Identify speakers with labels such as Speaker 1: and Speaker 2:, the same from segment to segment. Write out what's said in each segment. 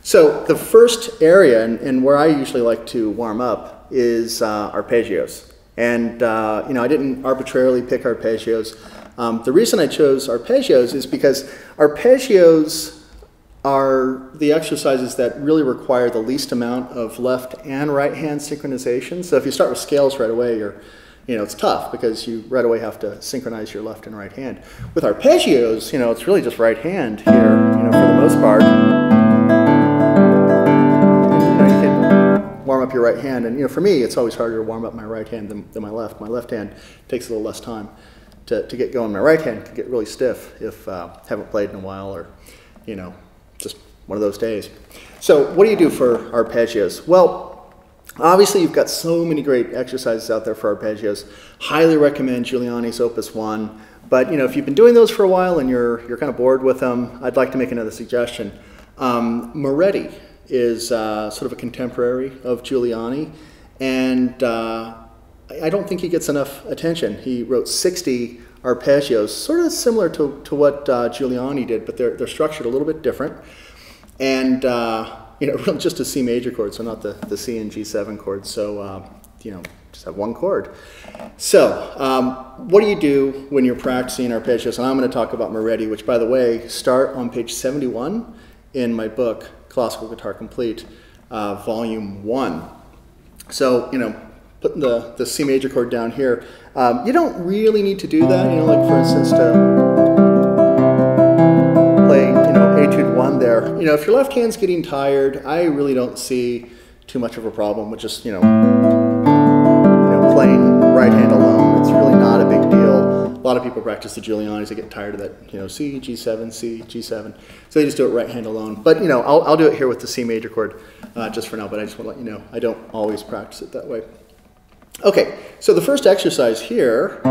Speaker 1: So the first area, and where I usually like to warm up, is arpeggios. And I didn't arbitrarily pick arpeggios. The reason I chose arpeggios is because arpeggios are the exercises that really require the least amount of left and right hand synchronization. So if you start with scales right away, it's tough because you right away have to synchronize your left and right hand. With arpeggios, it's really just right hand here, for the most part. And, you can warm up your right hand, and for me, it's always harder to warm up my right hand than my left. My left hand takes a little less time to get going. My right hand can get really stiff if haven't played in a while, or just one of those days. So what do you do for arpeggios? Well, obviously you've got so many great exercises out there for arpeggios. Highly recommend Giuliani's Opus 1. But if you've been doing those for a while and you're kind of bored with them, I'd like to make another suggestion. Moretti is sort of a contemporary of Giuliani, and I don't think he gets enough attention. He wrote 60 arpeggios, sort of similar to what Giuliani did, but they're structured a little bit different. And, just a C major chord, so not the C and G7 chords. So, just have one chord. So, what do you do when you're practicing arpeggios? And I'm going to talk about Moretti, which, by the way, start on page 71 in my book, Classical Guitar Complete, Volume 1. So, putting the C major chord down here. You don't really need to do that, like for instance to play, Etude 1 there. If your left hand's getting tired, I really don't see too much of a problem with just, playing right hand alone. It's really not a big deal. A lot of people practice the Giulianis, they get tired of that, C, G7, C, G7. So they just do it right hand alone. But, I'll do it here with the C major chord just for now, but I just want to let you know, I don't always practice it that way. Okay, so the first exercise here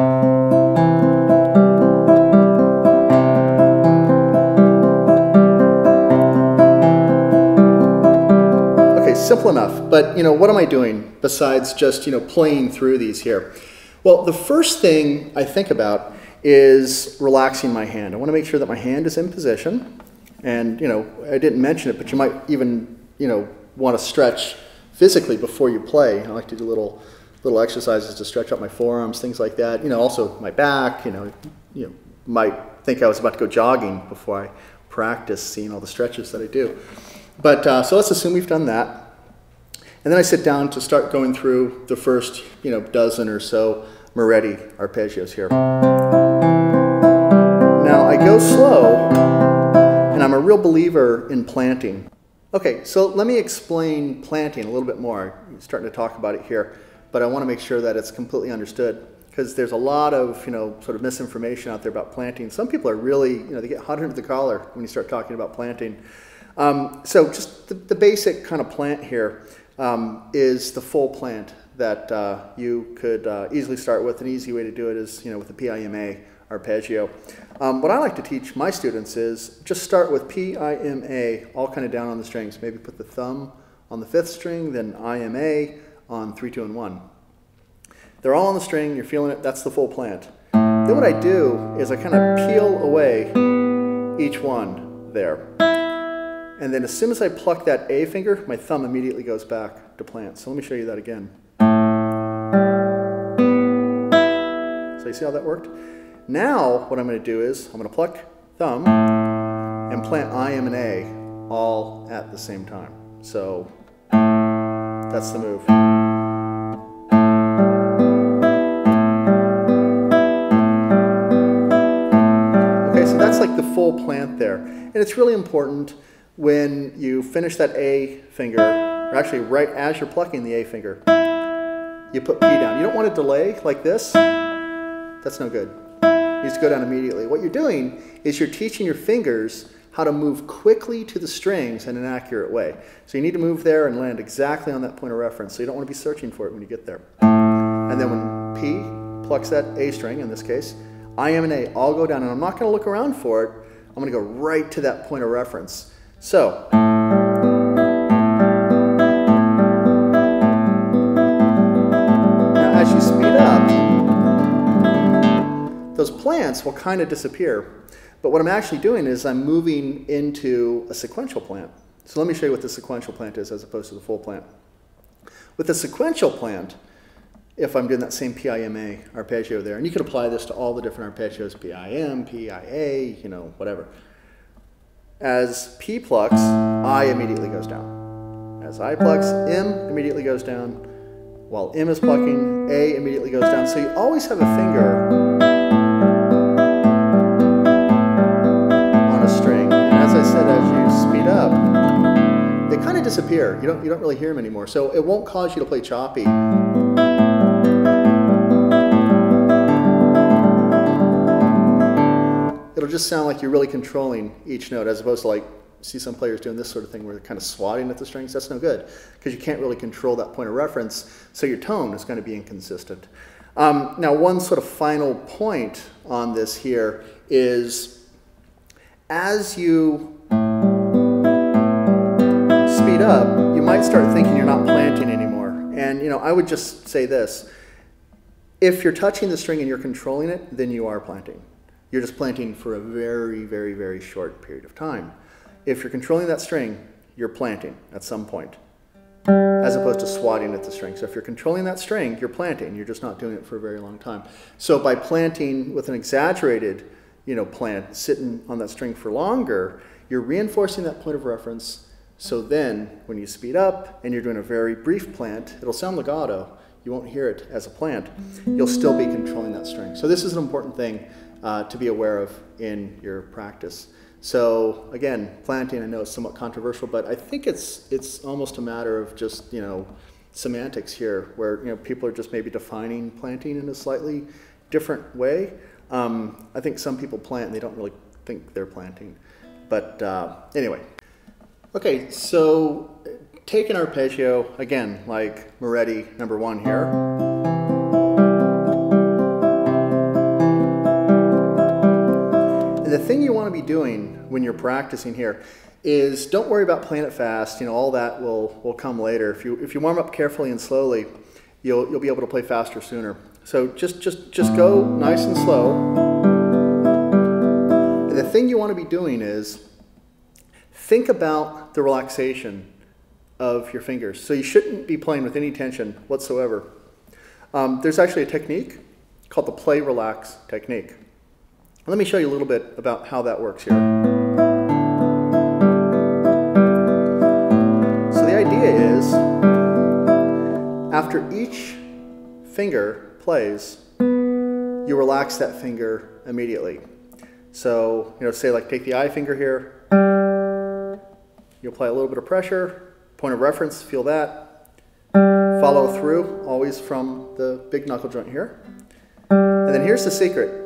Speaker 1: simple enough, but what am I doing besides just playing through these here? Well, the first thing I think about is relaxing my hand. I want to make sure that my hand is in position, and I didn't mention it, but you might even want to stretch physically before you play. I like to do little exercises to stretch out my forearms, things like that. Also my back. You might think I was about to go jogging before I practice, seeing all the stretches that I do. But so let's assume we've done that. And then I sit down to start going through the first, dozen or so Moretti arpeggios here. Now I go slow, and I'm a real believer in planting. Okay, so let me explain planting a little bit more. I'm starting to talk about it here, but I want to make sure that it's completely understood, because there's a lot of, sort of misinformation out there about planting. Some people are really, they get hot under the collar when you start talking about planting. So just the basic kind of plant here is the full plant that you could easily start with. An easy way to do it is with the PIMA arpeggio. What I like to teach my students is just start with PIMA all kind of down on the strings. Maybe put the thumb on the 5th string, then IMA on 3, 2, and 1. They're all on the string, you're feeling it, that's the full plant. Then what I do is I kind of peel away each one there. And then as soon as I pluck that A finger, my thumb immediately goes back to plant. So let me show you that again. So you see how that worked? Now what I'm going to do is I'm going to pluck thumb and plant I, M, and A all at the same time. So that's the move. Okay, so that's like the full plant there. And it's really important when you finish that A finger, or actually right as you're plucking the A finger, you put P down. You don't want to delay like this. That's no good. It needs to go down immediately. What you're doing is you're teaching your fingers how to move quickly to the strings in an accurate way. So you need to move there and land exactly on that point of reference. So you don't want to be searching for it when you get there. And then when P plucks that A string, in this case, I, M, and A all go down. And I'm not going to look around for it. I'm going to go right to that point of reference. So, now as you speed up, those plants will kind of disappear. But what I'm actually doing is I'm moving into a sequential plant. So let me show you what the sequential plant is as opposed to the full plant. With the sequential plant, if I'm doing that same PIMA arpeggio there, and you could apply this to all the different arpeggios, PIM, PIA, you know, whatever. As P plucks, I immediately goes down. As I plucks, M immediately goes down. While M is plucking, A immediately goes down. So you always have a finger on a string. And as I said, as you speed up, they kind of disappear. You don't really hear them anymore. So it won't cause you to play choppy. It'll just sound like you're really controlling each note, as opposed to, like, see some players doing this sort of thing where they're kind of swatting at the strings. That's no good, because you can't really control that point of reference, so your tone is going to be inconsistent. Now, one sort of final point on this here is, as you speed up, you might start thinking you're not planting anymore. And, you know, I would just say this. If you're touching the string and you're controlling it, then you are planting. You're just planting for a very, very, very short period of time. If you're controlling that string, you're planting at some point, as opposed to swatting at the string. So if you're controlling that string, you're planting. You're just not doing it for a very long time. So by planting with an exaggerated, you know, plant, sitting on that string for longer, you're reinforcing that point of reference. So then, when you speed up and you're doing a very brief plant, it'll sound legato. You won't hear it as a plant. You'll still be controlling that string. So this is an important thing to be aware of in your practice. So again, planting, I know it's somewhat controversial, but I think it's almost a matter of just, you know, semantics here, where, you know, people are just maybe defining planting in a slightly different way. I think some people plant and they don't really think they're planting. But anyway. Okay, so take an arpeggio, again, like Moretti #1 here. And the thing you want to be doing when you're practicing here is don't worry about playing it fast. You know, all that will come later. If you warm up carefully and slowly, you'll be able to play faster sooner. So just go nice and slow. And the thing you want to be doing is think about the relaxation of your fingers. So you shouldn't be playing with any tension whatsoever. There's actually a technique called the play-relax technique. Let me show you a little bit about how that works here. So the idea is, after each finger plays, you relax that finger immediately. So, you know, say like take the I finger here, you apply a little bit of pressure, point of reference, feel that, follow through, always from the big knuckle joint here. And then here's the secret.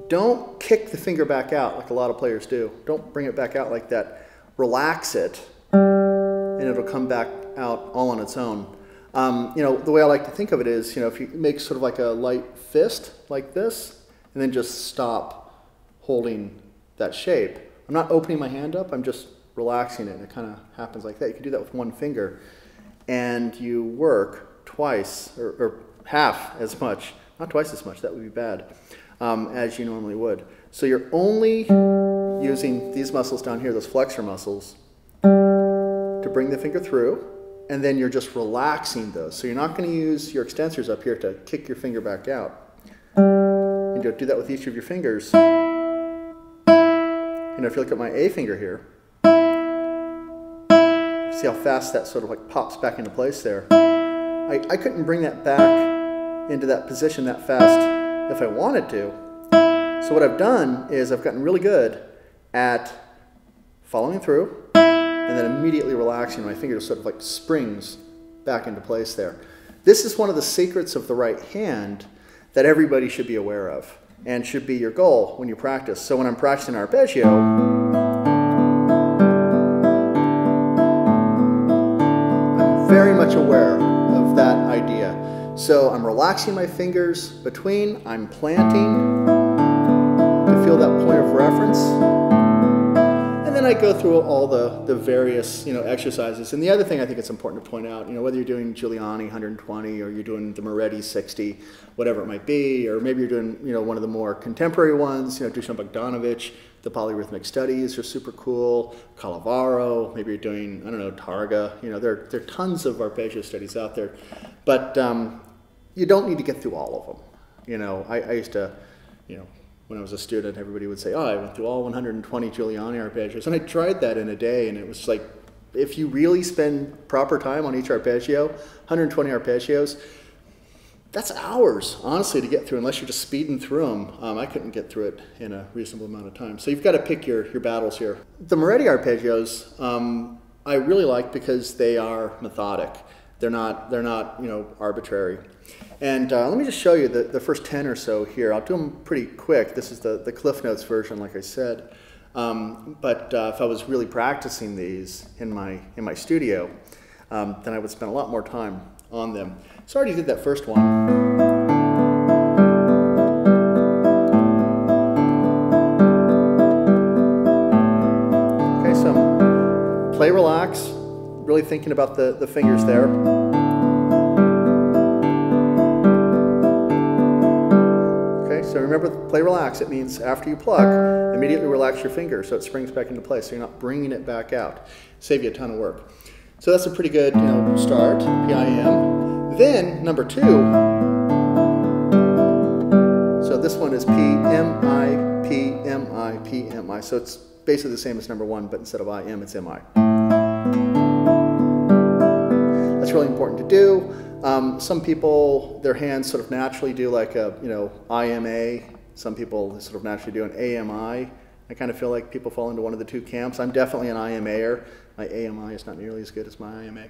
Speaker 1: Don't kick the finger back out like a lot of players do. Don't bring it back out like that. Relax it, and it'll come back out all on its own. You know, the way I like to think of it is, you know, if you make sort of like a light fist like this, and then just stop holding that shape. I'm not opening my hand up, I'm just relaxing it, and it kind of happens like that. You can do that with one finger, and you work twice, or half as much, not twice as much, that would be bad, as you normally would. So you're only using these muscles down here, those flexor muscles, to bring the finger through, and then you're just relaxing those. So you're not going to use your extensors up here to kick your finger back out. You do that with each of your fingers. You know, if you look at my A finger here, see how fast that sort of like pops back into place there. I couldn't bring that back into that position that fast if I wanted to. So what I've done is I've gotten really good at following through and then immediately relaxing. My finger just sort of like springs back into place there. This is one of the secrets of the right hand that everybody should be aware of and should be your goal when you practice. So when I'm practicing arpeggio, I'm very much aware of that idea. So I'm relaxing my fingers between, I'm planting to feel that point of reference, and then then I go through all the various, exercises. And the other thing I think it's important to point out, whether you're doing Giuliani 120 or you're doing the Moretti 60, whatever it might be, or maybe you're doing, one of the more contemporary ones, Dusan Bogdanovich, the polyrhythmic studies are super cool, Calavaro, maybe you're doing, I don't know, Targa, there are tons of arpeggio studies out there. But you don't need to get through all of them. I used to, when I was a student, everybody would say, oh, I went through all 120 Giuliani arpeggios. And I tried that in a day, and it was like, if you really spend proper time on each arpeggio, 120 arpeggios, that's hours, honestly, to get through, unless you're just speeding through them. I couldn't get through it in a reasonable amount of time. So you've got to pick your battles here. The Moretti arpeggios, I really like because they are methodic. They're not arbitrary. And let me just show you the first 10 or so here. I'll do them pretty quick. This is the Cliff Notes version, like I said. But if I was really practicing these in my studio, then I would spend a lot more time on them. So I already did that first one. Okay, so play relax, really thinking about the fingers there. Okay, so remember, play relax. It means after you pluck, immediately relax your fingers so it springs back into place, so you're not bringing it back out. Save you a ton of work. So that's a pretty good start, PIM. Then, number 2, so this one is PMI, PMI, PMI. So it's basically the same as number 1, but instead of IM, it's MI. That's really important to do. Some people, their hands sort of naturally do like a, IMA. Some people sort of naturally do an AMI. I kind of feel like people fall into one of the two camps. I'm definitely an IMAer. My AMI is not nearly as good as my IMA.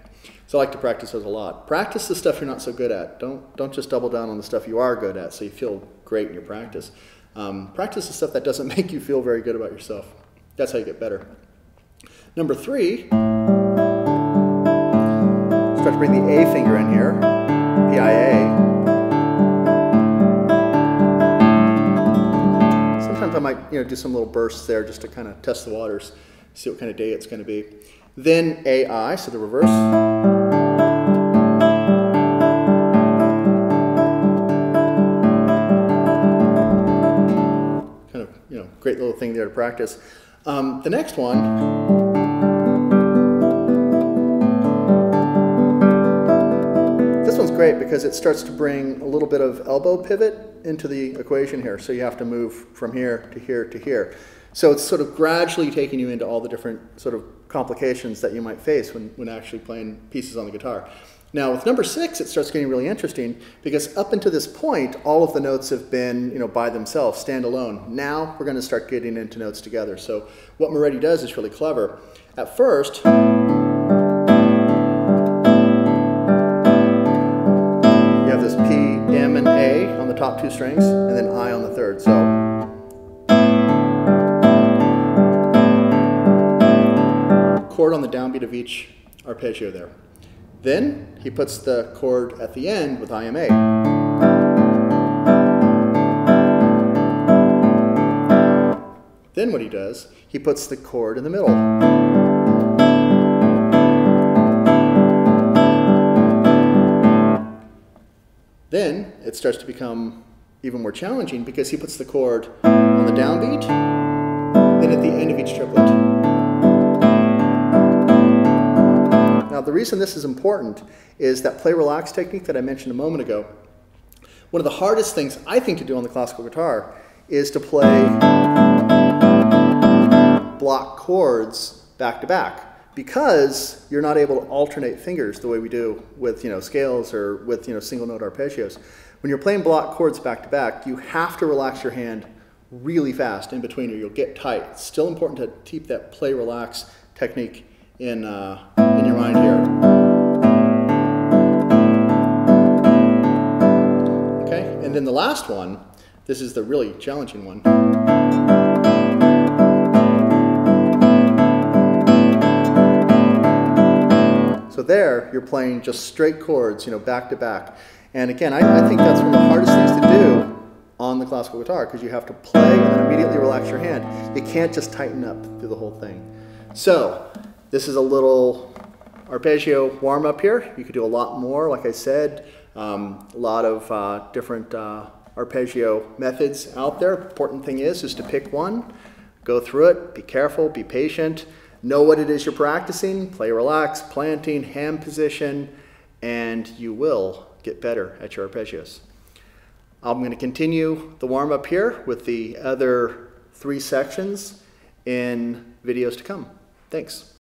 Speaker 1: So I like to practice those a lot. Practice the stuff you're not so good at. Don't just double down on the stuff you are good at so you feel great in your practice. Practice the stuff that doesn't make you feel very good about yourself. That's how you get better. Number 3, start to bring the A finger in here, PIA. Sometimes I might do some little bursts there just to kind of test the waters, see what kind of day it's going to be. Then AI, so the reverse. Kind of, great little thing there to practice. The next one, this one's great because it starts to bring a little bit of elbow pivot into the equation here. So you have to move from here to here to here. So it's sort of gradually taking you into all the different sort of complications that you might face when actually playing pieces on the guitar. Now with number 6, it starts getting really interesting because up until this point, all of the notes have been, by themselves, stand alone. Now we're going to start getting into notes together. So what Moretti does is really clever. At first, you have this P, M, and A on the top 2 strings, and then I on the 3rd. So chord on the downbeat of each arpeggio there. Then he puts the chord at the end with IMA. Then what he does, he puts the chord in the middle. Then it starts to become even more challenging because he puts the chord on the downbeat, then at the end of each triplet. Now the reason this is important is that play relax technique that I mentioned a moment ago. One of the hardest things I think to do on the classical guitar is to play block chords back to back because you're not able to alternate fingers the way we do with scales or with single note arpeggios. When you're playing block chords back to back, you have to relax your hand really fast in between or you'll get tight. It's still important to keep that play relax technique in your mind here. Okay, and then the last one, this is the really challenging one. So there, you're playing just straight chords, back to back. And again, I think that's one of the hardest things to do on the classical guitar because you have to play and then immediately relax your hand. You can't just tighten up through the whole thing. So this is a little arpeggio warm up here. You could do a lot more, like I said, a lot of different arpeggio methods out there. Important thing is to pick one, go through it, be careful, be patient, know what it is you're practicing, play relaxed, planting, hand position, and you will get better at your arpeggios. I'm going to continue the warm up here with the other 3 sections in videos to come. Thanks.